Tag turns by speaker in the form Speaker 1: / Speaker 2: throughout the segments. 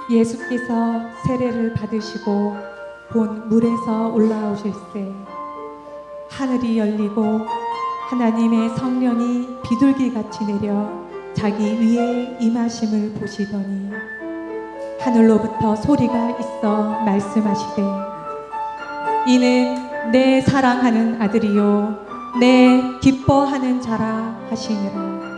Speaker 1: 예수께서 세례를 받으시고 본 물에서 올라오실새 하늘이 열리고 하나님의 성령이 비둘기같이 내려 자기 위에 임하심을 보시더니 하늘로부터 소리가 있어 말씀하시되 이는 내 사랑하는 아들이요 내 기뻐하는 자라 하시니라.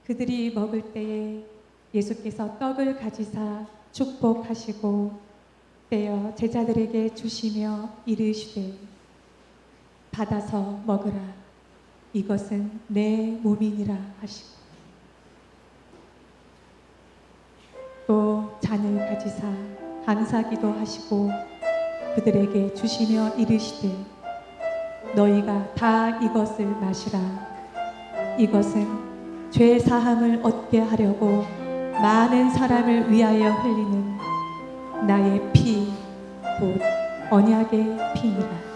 Speaker 1: 그들이 먹을 때에 예수께서 떡을 가지사 축복하시고 떼어 제자들에게 주시며 이르시되 받아서 먹으라 이것은 내 몸이니라 하시고 또 잔을 가지사 감사기도 하시고 그들에게 주시며 이르시되 너희가 다 이것을 마시라 이것은 죄 사함을 얻게 하려고 많은 사람을 위하여 흘리는 나의 피 곧 언약의 피니라.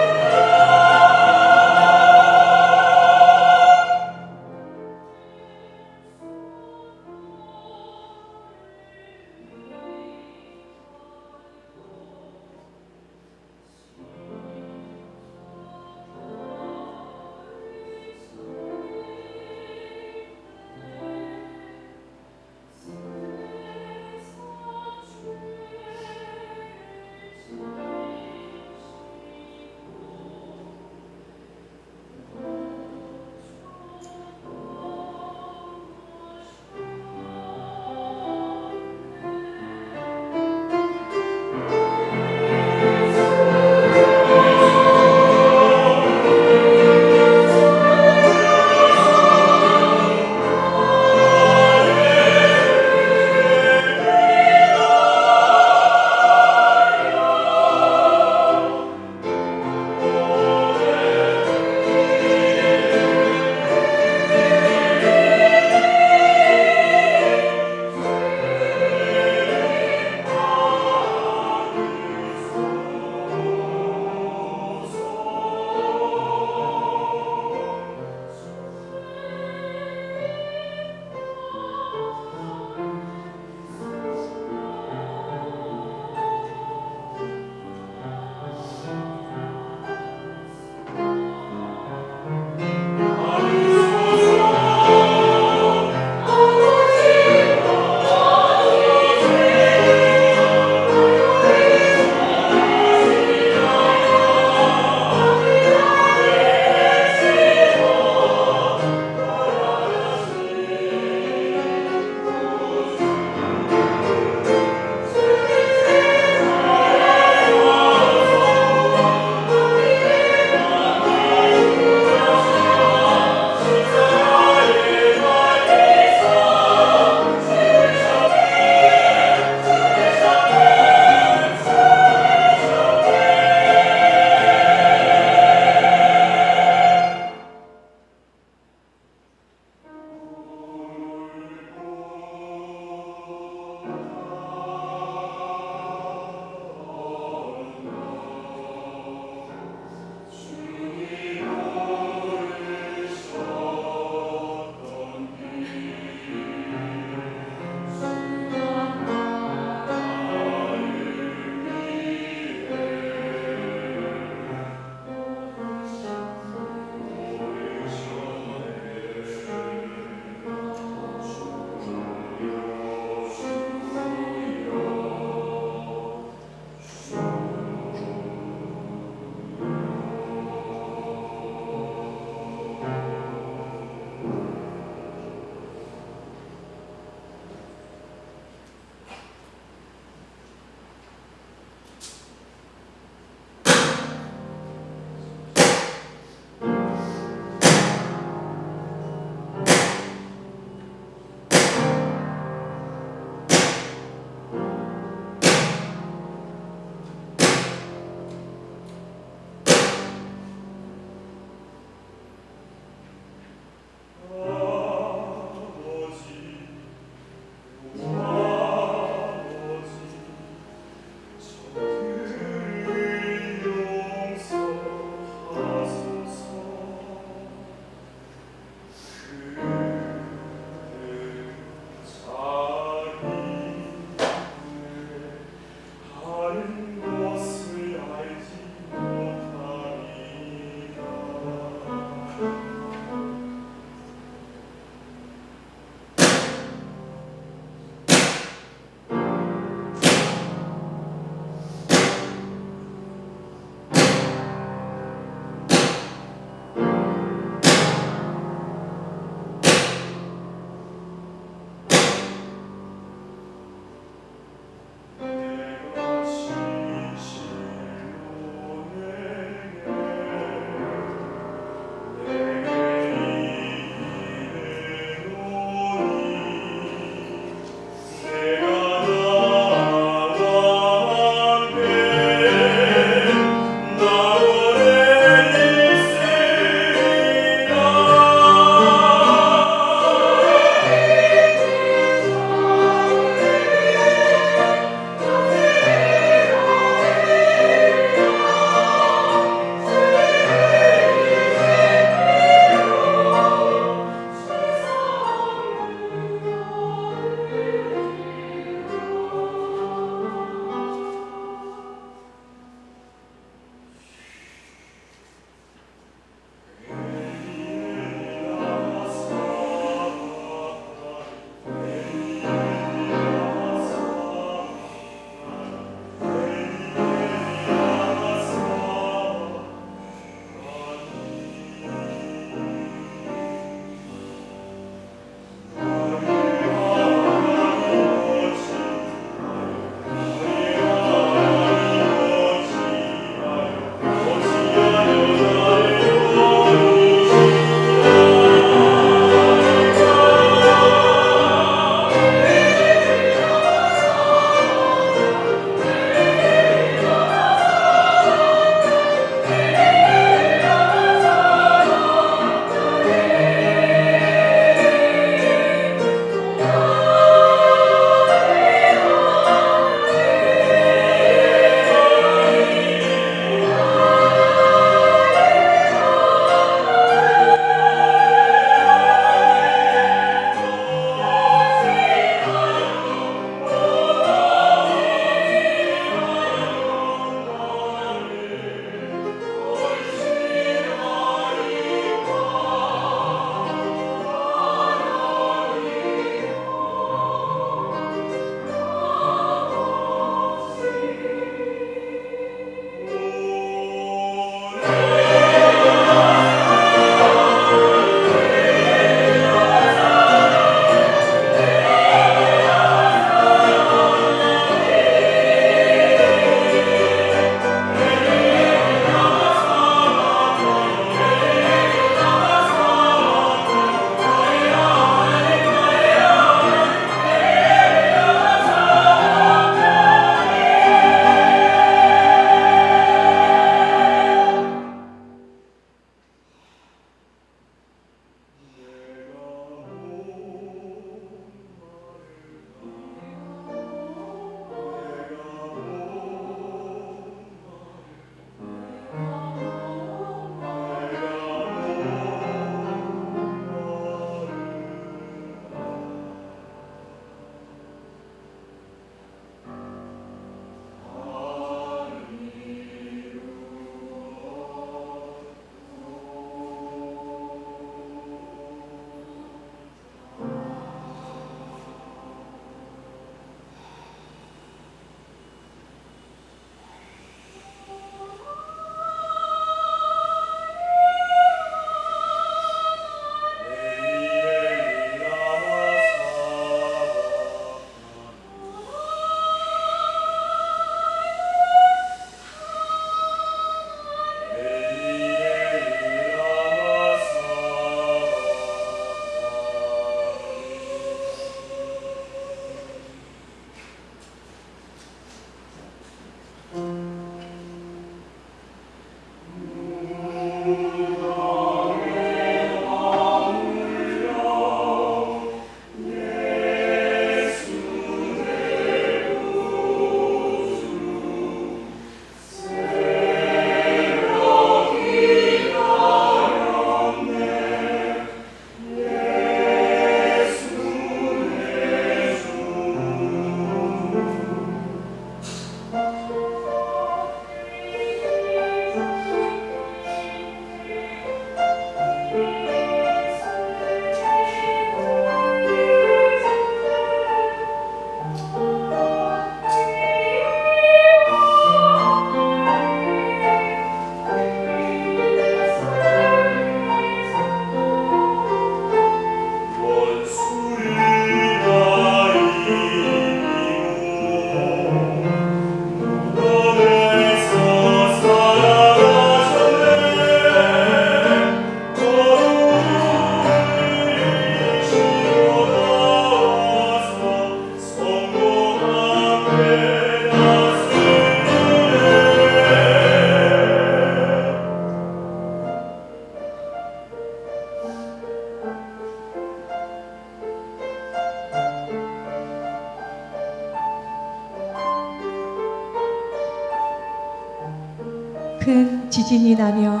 Speaker 1: 큰 지진이 나며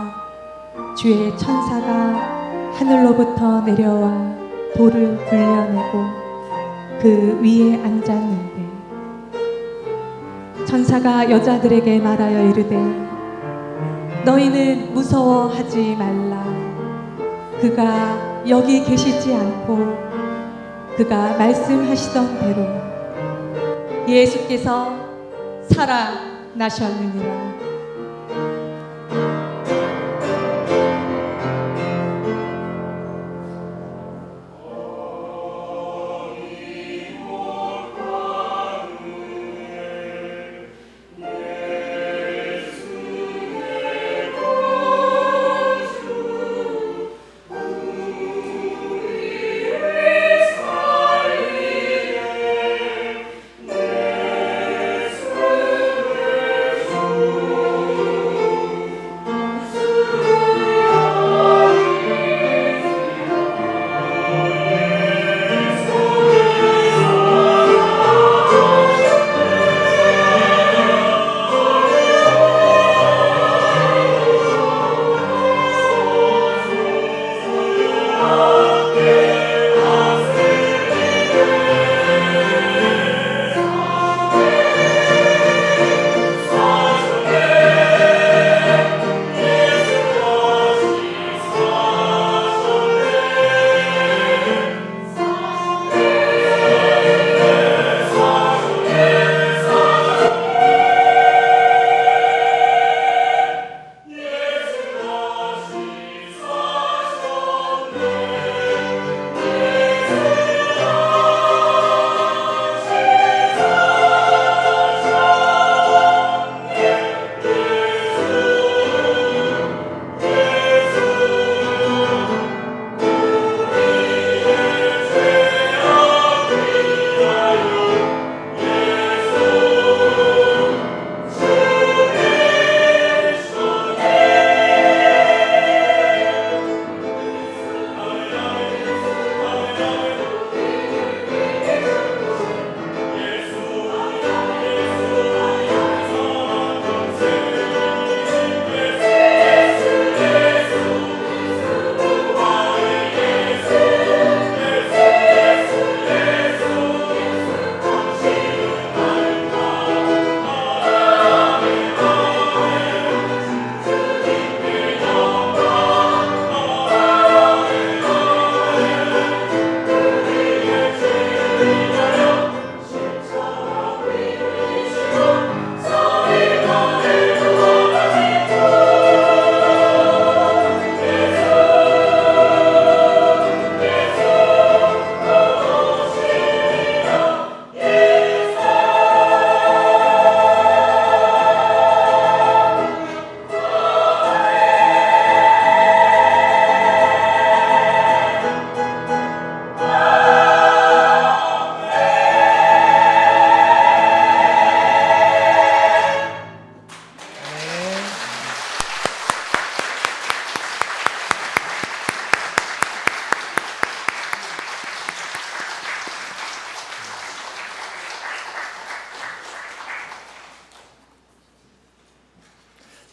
Speaker 1: 주의 천사가 하늘로부터 내려와 돌을 굴려내고 그 위에 앉았는데 천사가 여자들에게 말하여 이르되 너희는 무서워하지 말라. 그가 여기 계시지 않고 그가 말씀하시던 대로 예수께서 살아나셨느니라.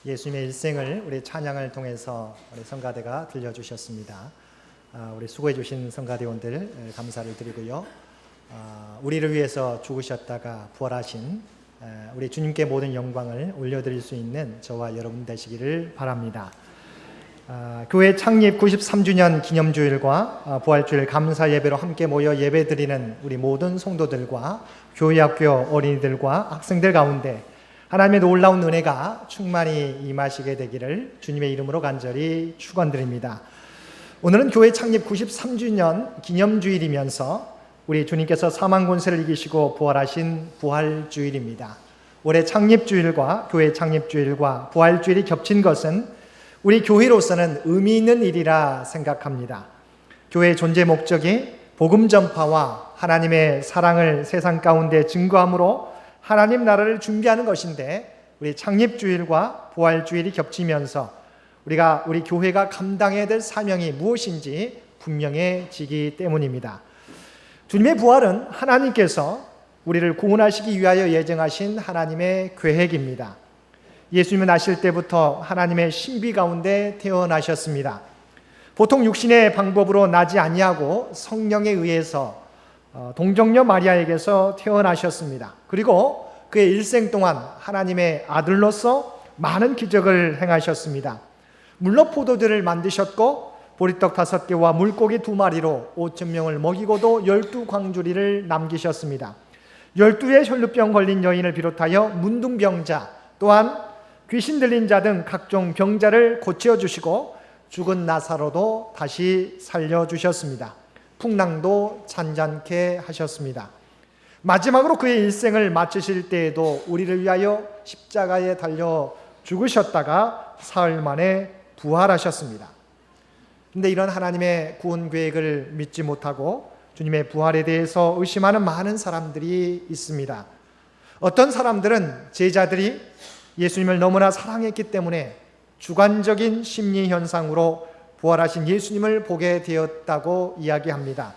Speaker 2: 예수님의 일생을 우리 찬양을 통해서 우리 성가대가 들려주셨습니다. 우리 수고해 주신 성가대원들 감사를 드리고요. 우리를 위해서 죽으셨다가 부활하신 우리 주님께 모든 영광을 올려드릴 수 있는 저와 여러분 되시기를 바랍니다. 교회 창립 93주년 기념주일과 부활주일 감사 예배로 함께 모여 예배드리는 우리 모든 성도들과 교회학교 어린이들과 학생들 가운데 하나님의 놀라운 은혜가 충만히 임하시게 되기를 주님의 이름으로 간절히 축원드립니다. 오늘은 교회 창립 93주년 기념주일이면서 우리 주님께서 사망 권세를 이기시고 부활하신 부활주일입니다. 올해 창립주일과 교회 창립주일과 부활주일이 겹친 것은 우리 교회로서는 의미 있는 일이라 생각합니다. 교회의 존재 목적이 복음 전파와 하나님의 사랑을 세상 가운데 증거함으로 하나님 나라를 준비하는 것인데 우리 창립주일과 부활주일이 겹치면서 우리 교회가 감당해야 될 사명이 무엇인지 분명해지기 때문입니다. 주님의 부활은 하나님께서 우리를 구원하시기 위하여 예정하신 하나님의 계획입니다. 예수님은 나실 때부터 하나님의 신비 가운데 태어나셨습니다. 보통 육신의 방법으로 나지 아니하고 성령에 의해서 동정녀 마리아에게서 태어나셨습니다. 그리고 그의 일생 동안 하나님의 아들로서 많은 기적을 행하셨습니다. 물로 포도주를 만드셨고 보리떡 5개와 물고기 2마리로 5,000명을 먹이고도 12광주리를 남기셨습니다. 12의 혈루병 걸린 여인을 비롯하여 문둥병자 또한 귀신 들린 자 등 각종 병자를 고쳐주시고 죽은 나사로도 다시 살려주셨습니다. 풍랑도 잔잔케 하셨습니다. 마지막으로 그의 일생을 마치실 때에도 우리를 위하여 십자가에 달려 죽으셨다가 사흘 만에 부활하셨습니다. 그런데 이런 하나님의 구원 계획을 믿지 못하고 주님의 부활에 대해서 의심하는 많은 사람들이 있습니다. 어떤 사람들은 제자들이 예수님을 너무나 사랑했기 때문에 주관적인 심리 현상으로 부활하신 예수님을 보게 되었다고 이야기합니다.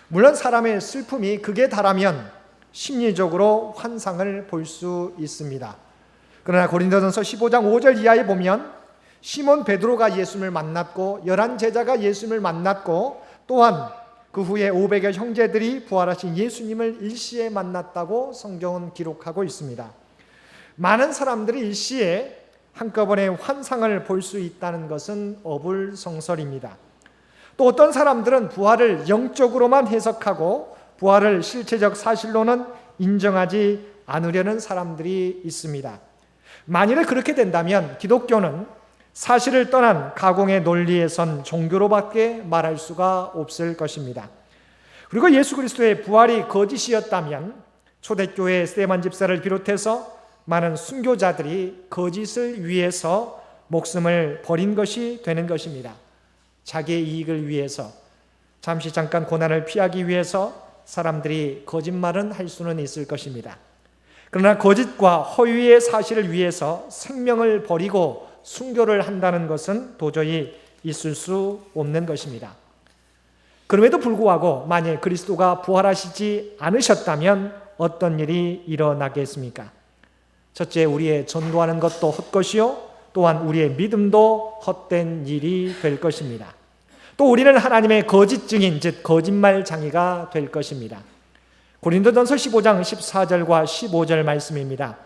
Speaker 2: 물론 사람의 슬픔이 극에 달하면 심리적으로 환상을 볼 수 있습니다. 그러나 고린도전서 15장 5절 이하에 보면 시몬 베드로가 예수님을 만났고 11제자가 예수님을 만났고 또한 그 후에 500여 형제들이 부활하신 예수님을 일시에 만났다고 성경은 기록하고 있습니다. 많은 사람들이 일시에 한꺼번에 환상을 볼 수 있다는 것은 어불성설입니다. 또 어떤 사람들은 부활을 영적으로만 해석하고 부활을 실체적 사실로는 인정하지 않으려는 사람들이 있습니다. 만일 그렇게 된다면 기독교는 사실을 떠난 가공의 논리에 선 종교로밖에 말할 수가 없을 것입니다. 그리고 예수 그리스도의 부활이 거짓이었다면 초대교회 스데반 집사를 비롯해서 많은 순교자들이 거짓을 위해서 목숨을 버린 것이 되는 것입니다. 자기의 이익을 위해서, 잠깐 고난을 피하기 위해서 사람들이 거짓말은 할 수는 있을 것입니다. 그러나 거짓과 허위의 사실을 위해서 생명을 버리고 순교를 한다는 것은 도저히 있을 수 없는 것입니다. 그럼에도 불구하고 만일 그리스도가 부활하시지 않으셨다면 어떤 일이 일어나겠습니까? 첫째, 우리의 전도하는 것도 헛것이요 또한 우리의 믿음도 헛된 일이 될 것입니다. 또 우리는 하나님의 거짓 증인, 즉 거짓말 장이가 될 것입니다. 고린도전서 15장 14절과 15절 말씀입니다.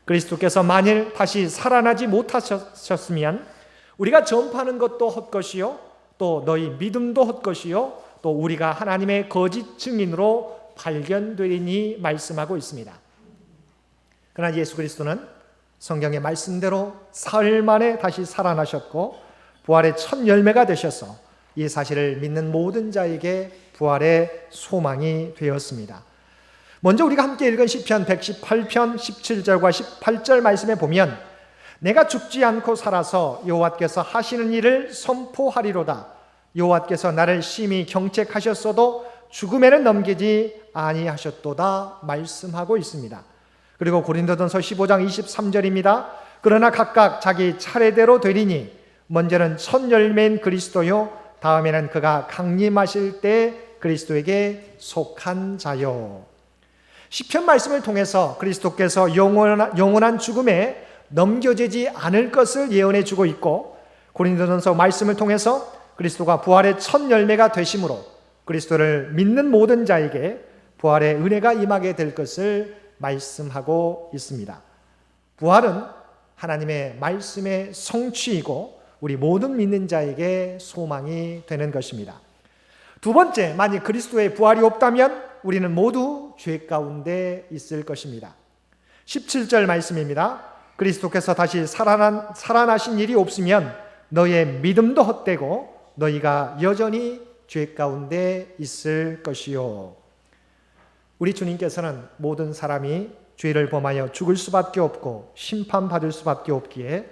Speaker 2: 그리스도께서 만일 다시 살아나지 못하셨으면 우리가 전파하는 것도 헛것이요 또 너희 믿음도 헛것이요 또 우리가 하나님의 거짓 증인으로 발견되리니 말씀하고 있습니다. 그러나 예수 그리스도는 성경의 말씀대로 사흘 만에 다시 살아나셨고 부활의 첫 열매가 되셔서 이 사실을 믿는 모든 자에게 부활의 소망이 되었습니다. 먼저 우리가 함께 읽은 시편 118편 17절과 18절 말씀에 보면 내가 죽지 않고 살아서 여호와께서 하시는 일을 선포하리로다. 여호와께서 나를 심히 경책하셨어도 죽음에는 넘기지 아니하셨도다 말씀하고 있습니다. 그리고 고린도전서 15장 23절입니다. 그러나 각각 자기 차례대로 되리니 먼저는 첫 열매인 그리스도요 다음에는 그가 강림하실 때 그리스도에게 속한 자요. 시편 말씀을 통해서 그리스도께서 영원한 죽음에 넘겨지지 않을 것을 예언해 주고 있고 고린도전서 말씀을 통해서 그리스도가 부활의 첫 열매가 되심으로 그리스도를 믿는 모든 자에게 부활의 은혜가 임하게 될 것을 말씀하고 있습니다. 부활은 하나님의 말씀의 성취이고 우리 모든 믿는 자에게 소망이 되는 것입니다. 두 번째, 만약 그리스도의 부활이 없다면 우리는 모두 죄 가운데 있을 것입니다. 17절 말씀입니다. 그리스도께서 다시 살아나신 일이 없으면 너의 믿음도 헛되고 너희가 여전히 죄 가운데 있을 것이요. 우리 주님께서는 모든 사람이 죄를 범하여 죽을 수밖에 없고 심판받을 수밖에 없기에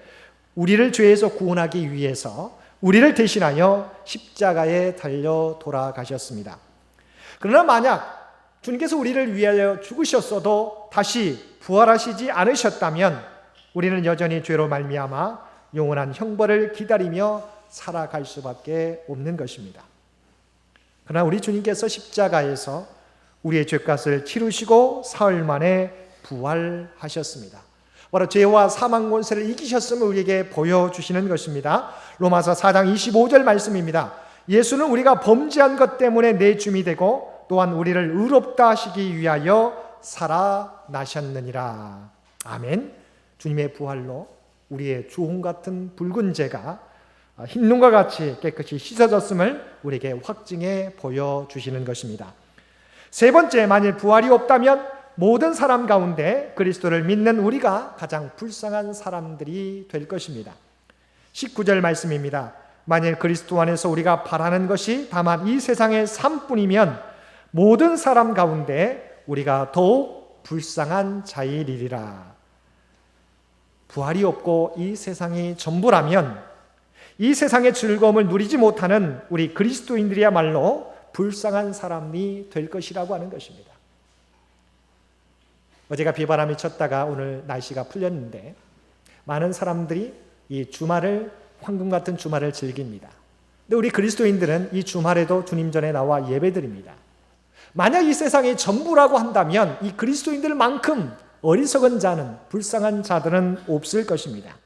Speaker 2: 우리를 죄에서 구원하기 위해서 우리를 대신하여 십자가에 달려 돌아가셨습니다. 그러나 만약 주님께서 우리를 위하여 죽으셨어도 다시 부활하시지 않으셨다면 우리는 여전히 죄로 말미암아 영원한 형벌을 기다리며 살아갈 수밖에 없는 것입니다. 그러나 우리 주님께서 십자가에서 우리의 죄값을 치르시고 사흘 만에 부활하셨습니다. 바로 죄와 사망 권세를 이기셨음을 우리에게 보여주시는 것입니다. 로마서 4장 25절 말씀입니다. 예수는 우리가 범죄한 것 때문에 내 주이 되고 또한 우리를 의롭다 하시기 위하여 살아나셨느니라. 아멘. 주님의 부활로 우리의 주홍 같은 붉은 죄가 흰 눈과 같이 깨끗이 씻어졌음을 우리에게 확증해 보여주시는 것입니다. 세 번째, 만일 부활이 없다면 모든 사람 가운데 그리스도를 믿는 우리가 가장 불쌍한 사람들이 될 것입니다. 19절 말씀입니다. 만일 그리스도 안에서 우리가 바라는 것이 다만 이 세상의 삶뿐이면 모든 사람 가운데 우리가 더욱 불쌍한 자일이리라. 부활이 없고 이 세상이 전부라면 이 세상의 즐거움을 누리지 못하는 우리 그리스도인들이야말로 불쌍한 사람이 될 것이라고 하는 것입니다. 어제가 비바람이 쳤다가 오늘 날씨가 풀렸는데 많은 사람들이 이 주말을, 황금 같은 주말을 즐깁니다. 근데 우리 그리스도인들은 이 주말에도 주님 전에 나와 예배드립니다. 만약 이 세상이 전부라고 한다면 이 그리스도인들만큼 어리석은 자는, 불쌍한 자들은 없을 것입니다.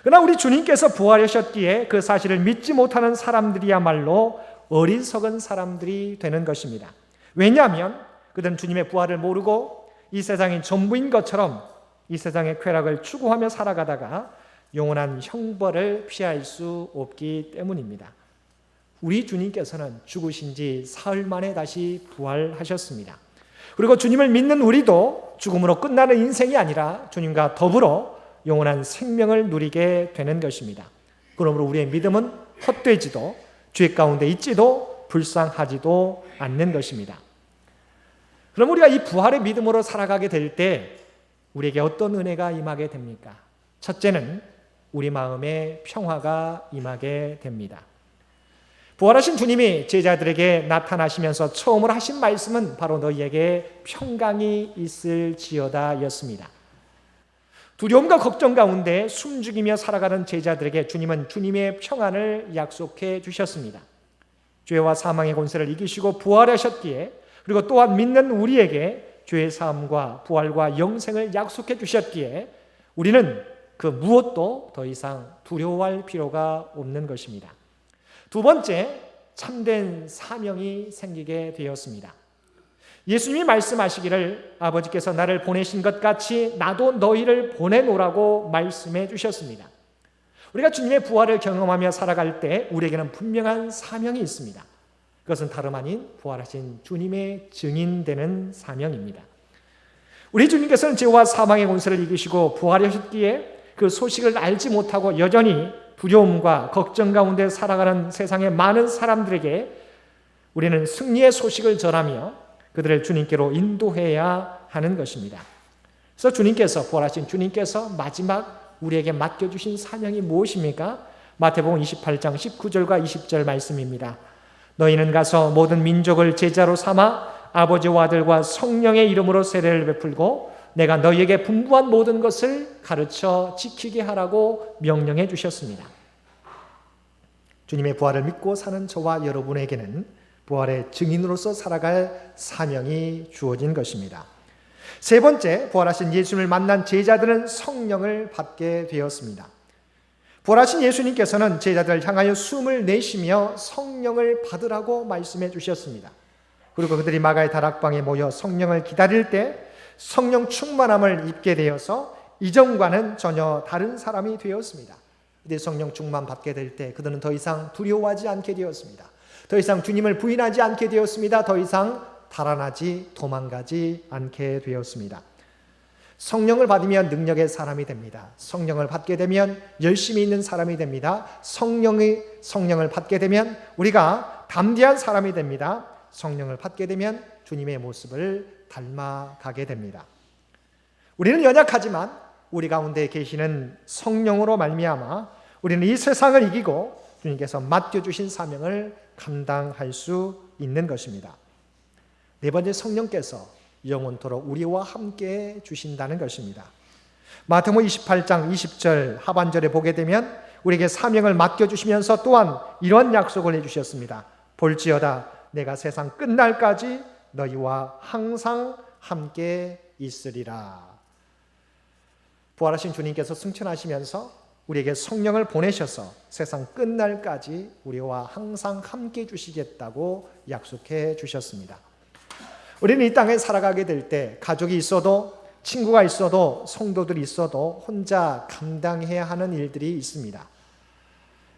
Speaker 2: 그러나 우리 주님께서 부활하셨기에 그 사실을 믿지 못하는 사람들이야말로 어리석은 사람들이 되는 것입니다. 왜냐하면 그들은 주님의 부활을 모르고 이 세상이 전부인 것처럼 이 세상의 쾌락을 추구하며 살아가다가 영원한 형벌을 피할 수 없기 때문입니다. 우리 주님께서는 죽으신 지 사흘 만에 다시 부활하셨습니다. 그리고 주님을 믿는 우리도 죽음으로 끝나는 인생이 아니라 주님과 더불어 영원한 생명을 누리게 되는 것입니다. 그러므로 우리의 믿음은 헛되지도 죄 가운데 있지도 불쌍하지도 않는 것입니다. 그럼 우리가 이 부활의 믿음으로 살아가게 될 때 우리에게 어떤 은혜가 임하게 됩니까? 첫째는 우리 마음에 평화가 임하게 됩니다. 부활하신 주님이 제자들에게 나타나시면서 처음으로 하신 말씀은 바로 너희에게 평강이 있을지어다 였습니다. 두려움과 걱정 가운데 숨죽이며 살아가는 제자들에게 주님은 주님의 평안을 약속해 주셨습니다. 죄와 사망의 권세를 이기시고 부활하셨기에 그리고 또한 믿는 우리에게 죄의 사함과 부활과 영생을 약속해 주셨기에 우리는 그 무엇도 더 이상 두려워할 필요가 없는 것입니다. 두 번째, 참된 사명이 생기게 되었습니다. 예수님이 말씀하시기를 아버지께서 나를 보내신 것 같이 나도 너희를 보내노라고 말씀해 주셨습니다. 우리가 주님의 부활을 경험하며 살아갈 때 우리에게는 분명한 사명이 있습니다. 그것은 다름 아닌 부활하신 주님의 증인되는 사명입니다. 우리 주님께서는 죄와 사망의 권세를 이기시고 부활하셨기에 그 소식을 알지 못하고 여전히 두려움과 걱정 가운데 살아가는 세상의 많은 사람들에게 우리는 승리의 소식을 전하며 그들을 주님께로 인도해야 하는 것입니다. 그래서 주님께서, 부활하신 주님께서 마지막 우리에게 맡겨주신 사명이 무엇입니까? 마태복음 28장 19절과 20절 말씀입니다. 너희는 가서 모든 민족을 제자로 삼아 아버지와 아들과 성령의 이름으로 세례를 베풀고 내가 너희에게 분부한 모든 것을 가르쳐 지키게 하라고 명령해 주셨습니다. 주님의 부활을 믿고 사는 저와 여러분에게는 부활의 증인으로서 살아갈 사명이 주어진 것입니다. 세 번째, 부활하신 예수님을 만난 제자들은 성령을 받게 되었습니다. 부활하신 예수님께서는 제자들을 향하여 숨을 내쉬며 성령을 받으라고 말씀해 주셨습니다. 그리고 그들이 마가의 다락방에 모여 성령을 기다릴 때 성령 충만함을 입게 되어서 이전과는 전혀 다른 사람이 되었습니다. 그때 성령 충만 받게 될 때 그들은 더 이상 두려워하지 않게 되었습니다. 더 이상 주님을 부인하지 않게 되었습니다. 더 이상 달아나지 도망가지 않게 되었습니다. 성령을 받으면 능력의 사람이 됩니다. 성령을 받게 되면 열심히 있는 사람이 됩니다. 성령을 받게 되면 우리가 담대한 사람이 됩니다. 성령을 받게 되면 주님의 모습을 닮아가게 됩니다. 우리는 연약하지만 우리 가운데 계시는 성령으로 말미암아 우리는 이 세상을 이기고 주님께서 맡겨주신 사명을 감당할 수 있는 것입니다. 네 번째, 성령께서 영원토록 우리와 함께 주신다는 것입니다. 마태복음 28장 20절 하반절에 보게 되면 우리에게 사명을 맡겨주시면서 또한 이런 약속을 해주셨습니다. 볼지어다 내가 세상 끝날까지 너희와 항상 함께 있으리라. 부활하신 주님께서 승천하시면서 우리에게 성령을 보내셔서 세상 끝날까지 우리와 항상 함께 해주시겠다고 약속해 주셨습니다. 우리는 이 땅에 살아가게 될 때 가족이 있어도 친구가 있어도 성도들이 있어도 혼자 감당해야 하는 일들이 있습니다.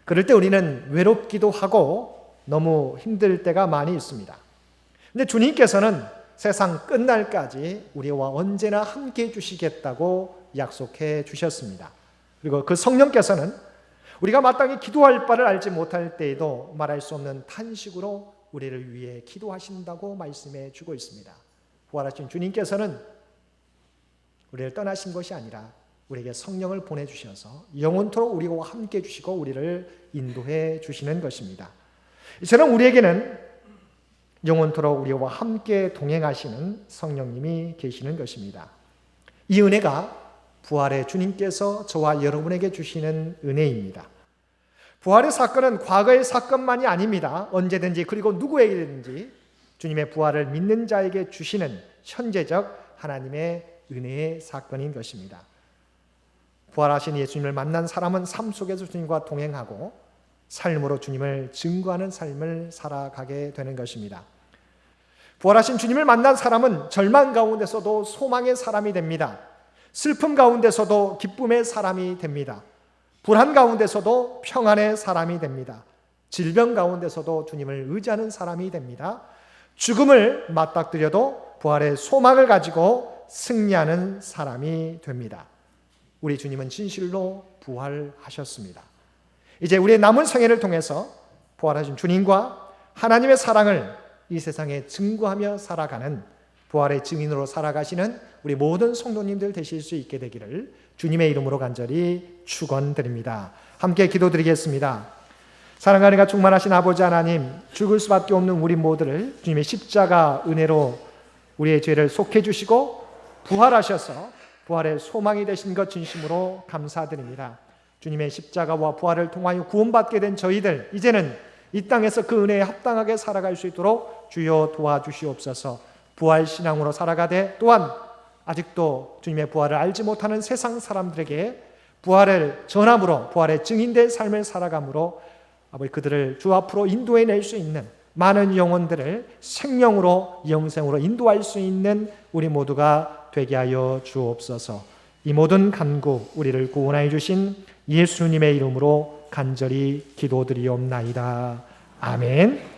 Speaker 2: 그럴 때 우리는 외롭기도 하고 너무 힘들 때가 많이 있습니다. 근데 주님께서는 세상 끝날까지 우리와 언제나 함께 해주시겠다고 약속해 주셨습니다. 그리고 그 성령께서는 우리가 마땅히 기도할 바를 알지 못할 때에도 말할 수 없는 탄식으로 우리를 위해 기도하신다고 말씀해 주고 있습니다. 부활하신 주님께서는 우리를 떠나신 것이 아니라 우리에게 성령을 보내주셔서 영원토록 우리와 함께 해주시고 우리를 인도해 주시는 것입니다. 이처럼 우리에게는 영원토록 우리와 함께 동행하시는 성령님이 계시는 것입니다. 이 은혜가 부활의 주님께서 저와 여러분에게 주시는 은혜입니다. 부활의 사건은 과거의 사건만이 아닙니다. 언제든지 그리고 누구에게든지 주님의 부활을 믿는 자에게 주시는 현재적 하나님의 은혜의 사건인 것입니다. 부활하신 예수님을 만난 사람은 삶 속에서 주님과 동행하고 삶으로 주님을 증거하는 삶을 살아가게 되는 것입니다. 부활하신 주님을 만난 사람은 절망 가운데서도 소망의 사람이 됩니다. 슬픔 가운데서도 기쁨의 사람이 됩니다. 불안 가운데서도 평안의 사람이 됩니다. 질병 가운데서도 주님을 의지하는 사람이 됩니다. 죽음을 맞닥뜨려도 부활의 소망을 가지고 승리하는 사람이 됩니다. 우리 주님은 진실로 부활하셨습니다. 이제 우리의 남은 생애를 통해서 부활하신 주님과 하나님의 사랑을 이 세상에 증거하며 살아가는 부활의 증인으로 살아가시는 우리 모든 성도님들 되실 수 있게 되기를 주님의 이름으로 간절히 축원드립니다. 함께 기도드리겠습니다. 사랑하니가 충만하신 아버지 하나님, 죽을 수밖에 없는 우리 모두를 주님의 십자가 은혜로 우리의 죄를 속해 주시고 부활하셔서 부활의 소망이 되신 것 진심으로 감사드립니다. 주님의 십자가와 부활을 통하여 구원받게 된 저희들, 이제는 이 땅에서 그 은혜에 합당하게 살아갈 수 있도록 주여 도와주시옵소서. 부활신앙으로 살아가되 또한 아직도 주님의 부활을 알지 못하는 세상 사람들에게 부활을 전함으로 부활의 증인된 삶을 살아감으로 아버지 그들을 주 앞으로 인도해낼 수 있는 많은 영혼들을 생명으로 영생으로 인도할 수 있는 우리 모두가 되게 하여 주옵소서. 이 모든 간구 우리를 구원하여 주신 예수님의 이름으로 간절히 기도드리옵나이다. 아멘.